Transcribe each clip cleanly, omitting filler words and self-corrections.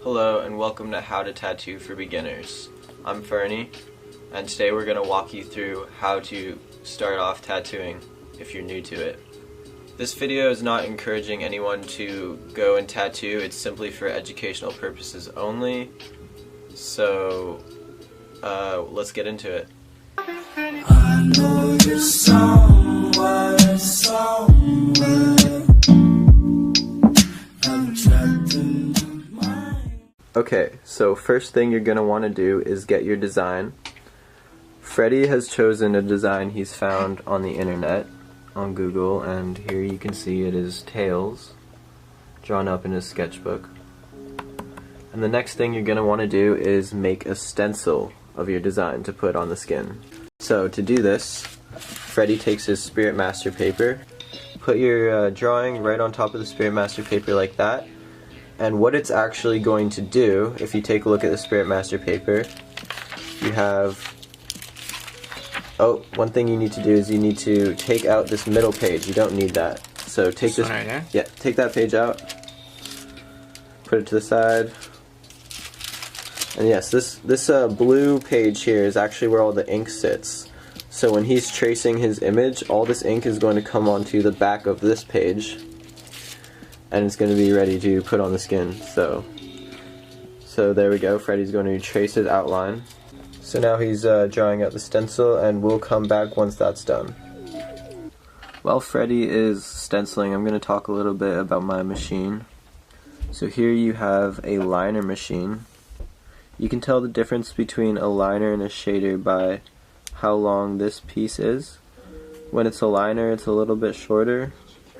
Hello and welcome to How to Tattoo for Beginners. I'm Fernie, and today we're going to walk you through how to start off tattooing if you're new to it. This video is not encouraging anyone to go and tattoo, it's simply for educational purposes only. So, let's get into it. I know you're somewhere. I'm trapped in my mind. Okay, so first thing you're going to want to do is get your design. Freddie has chosen a design he's found on the internet, on Google, and here you can see it is tails, drawn up in his sketchbook. And the next thing you're going to want to do is make a stencil of your design to put on the skin. So to do this, Freddie takes his Spirit Master paper, put your drawing right on top of the Spirit Master paper like that, and what it's actually going to do, if you take a look at the Spirit Master paper, you have, one thing you need to do is you need to take out this middle page. You don't need that. So take this, right here? yeah, take that page out, put it to the side. And yes, this blue page here is actually where all the ink sits. So when he's tracing his image, all this ink is going to come onto the back of this page, and it's going to be ready to put on the skin. So there we go. Freddie's going to trace his outline. So now he's drawing out the stencil, and we'll come back once that's done. While Freddie is stenciling, I'm going to talk a little bit about my machine. So here you have a liner machine. You can tell the difference between a liner and a shader by how long this piece is. When it's a liner, it's a little bit shorter.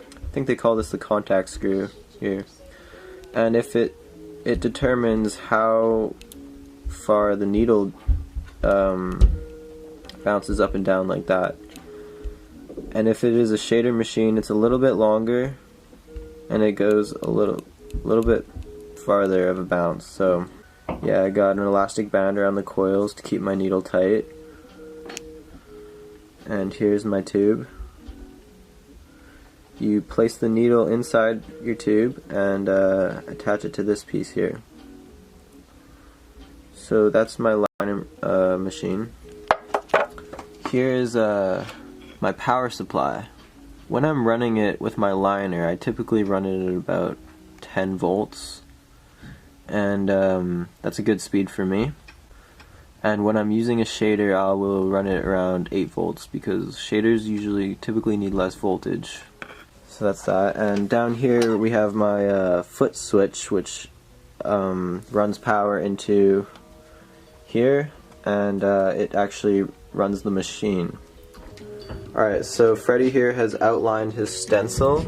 I think they call this the contact screw here. And if it determines how far the needle bounces up and down like that. And if it is a shader machine, it's a little bit longer and it goes a little bit farther of a bounce. So yeah, I got an elastic band around the coils to keep my needle tight. And here's my tube. You place the needle inside your tube and attach it to this piece here. So that's my liner machine. Here's my power supply. When I'm running it with my liner, I typically run it at about 10 volts. And that's a good speed for me. And when I'm using a shader, I will run it around 8 volts because shaders typically need less voltage. So that's that. And down here we have my foot switch, which runs power into here, and it actually runs the machine. Alright, so Freddie here has outlined his stencil.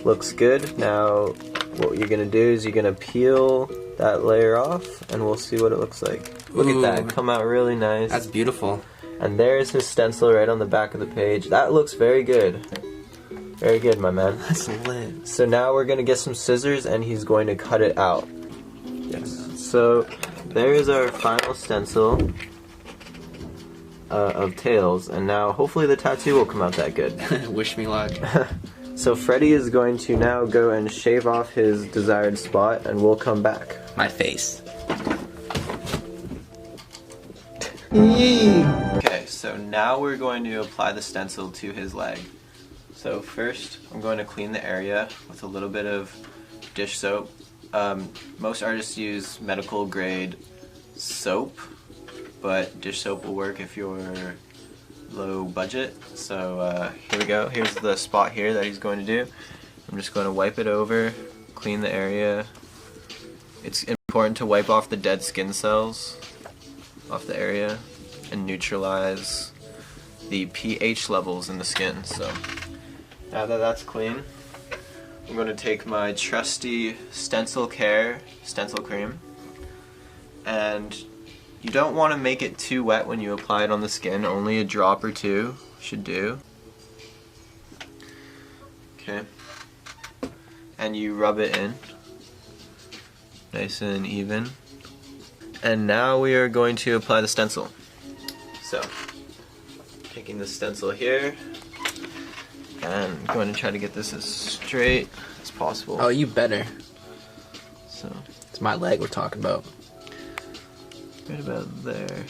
Looks good. Now what you're going to do is you're going to peel that layer off and we'll see what it looks like. Look at that, come out really nice. That's beautiful. And there's his stencil right on the back of the page. That looks very good. Very good, my man. That's lit. So now we're going to get some scissors and he's going to cut it out. Yes. So there is our final stencil of tails, and now hopefully the tattoo will come out that good. Wish me luck. So Freddie is going to now go and shave off his desired spot, and we'll come back. My face. Okay, so now we're going to apply the stencil to his leg. So first, I'm going to clean the area with a little bit of dish soap. Most artists use medical grade soap, but dish soap will work if you're low budget. So here we go. Here's the spot here that he's going to do. I'm just going to wipe it over, clean the area. It's important to wipe off the dead skin cells off the area and neutralize the pH levels in the skin. So now that that's clean, I'm going to take my trusty Stencil Care stencil cream, and you don't want to make it too wet when you apply it on the skin, only a drop or two should do. Okay. And you rub it in, nice and even. And now we are going to apply the stencil. So, taking the stencil here, and going to try to get this as straight as possible. Oh, you better. So it's It's my leg we're talking about. Right about there.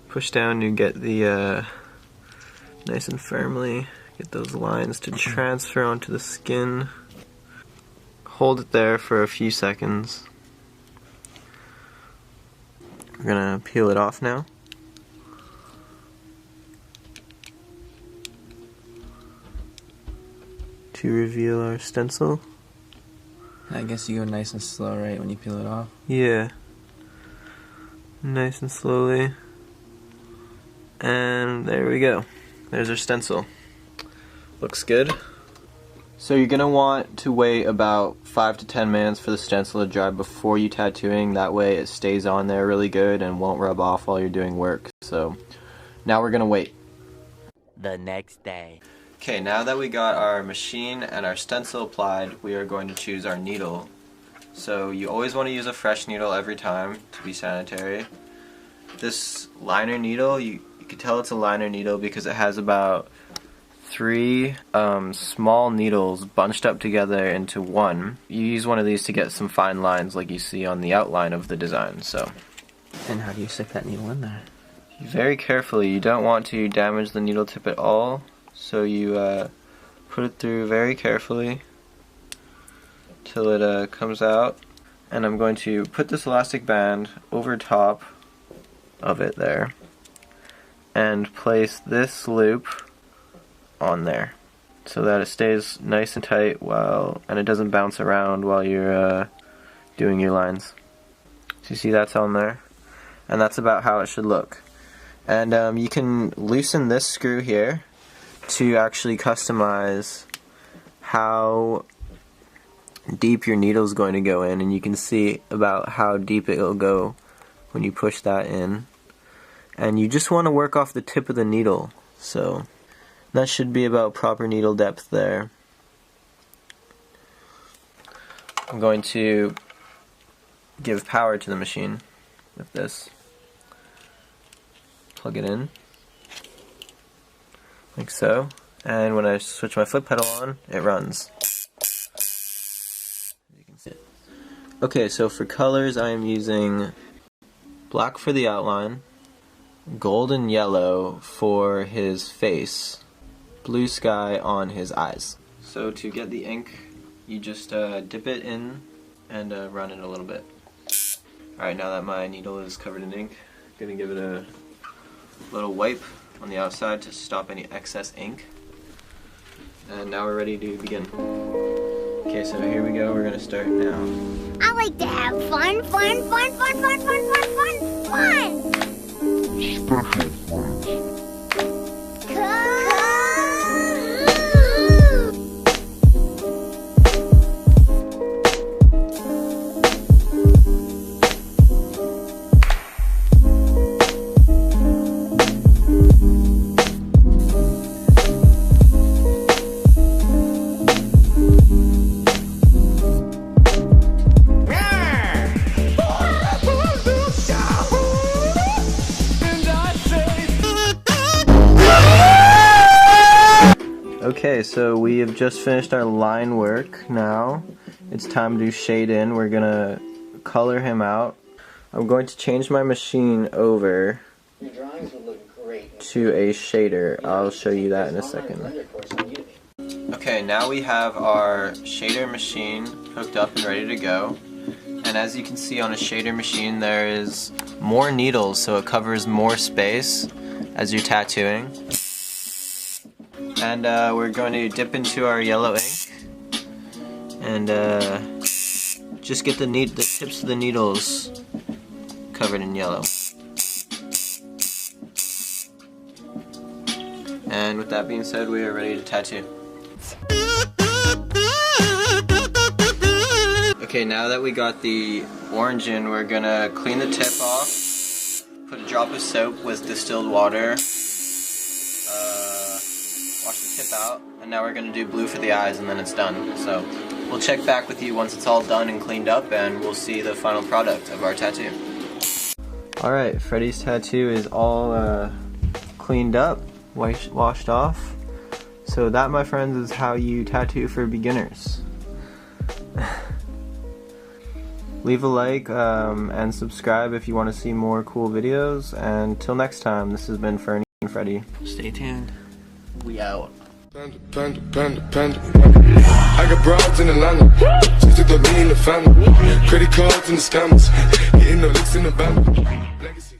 Push down, you get the nice and firmly, get those lines to transfer onto the skin. Hold it there for a few seconds. We're gonna peel it off now. To reveal our stencil. I guess you go nice and slow, right, when you peel it off? Yeah. Nice and slowly. And there we go. There's our stencil. Looks good. So you're gonna want to wait about 5 to 10 minutes for the stencil to dry before you tattooing. That way it stays on there really good and won't rub off while you're doing work. So now we're gonna wait. The next day. Okay, now that we got our machine and our stencil applied, we are going to choose our needle. So you always want to use a fresh needle every time to be sanitary. This liner needle, you can tell it's a liner needle because it has about 3 small needles bunched up together into one. You use one of these to get some fine lines like you see on the outline of the design. So, And how do you stick that needle in there? very carefully, you don't want to damage the needle tip at all. So you put it through very carefully till it comes out. And I'm going to put this elastic band over top of it there and place this loop on there so that it stays nice and tight and it doesn't bounce around while you're doing your lines. So you see that's on there, and that's about how it should look. And you can loosen this screw here to actually customize how deep your needle is going to go in, and you can see about how deep it will go when you push that in. And you just want to work off the tip of the needle, so that should be about proper needle depth there. I'm going to give power to the machine with this. Plug it in like so, and when I switch my foot pedal on, it runs. You can see it. Okay, so for colors I am using black for the outline, gold and yellow for his face, blue sky on his eyes. So to get the ink, you just dip it in and run it a little bit. Alright, now that my needle is covered in ink, I'm going to give it a little wipe on the outside to stop any excess ink. And now we're ready to begin. Okay, so here we go, we're going to start now. I like to have fun, fun, fun, fun, fun, fun, fun, fun, fun! Special fun. Okay, so we have just finished our line work now. It's time to shade in. We're gonna color him out. I'm going to change my machine over to a shader. I'll show you that in a second. Okay, now we have our shader machine hooked up and ready to go. And as you can see on a shader machine, there is more needles, so it covers more space as you're tattooing. And we're going to dip into our yellow ink and just get the tips of the needles covered in yellow. And with that being said, we are ready to tattoo. Okay, now that we got the orange in, we're gonna clean the tip off, put a drop of soap with distilled water, wash the tip out, and now we're gonna do blue for the eyes and then it's done. So we'll check back with you once it's all done and cleaned up, and we'll see the final product of our tattoo. Alright, Freddy's tattoo is all cleaned up. washed off. So that, my friends, is how you tattoo for beginners. Leave a like and subscribe if you want to see more cool videos. And till next time, this has been Fernie and Freddy. Stay tuned. We out. Panda. I got broads in Atlanta. Just took the lean in the family. Credit cards and the scammers. Getting the licks in the band. Legacy.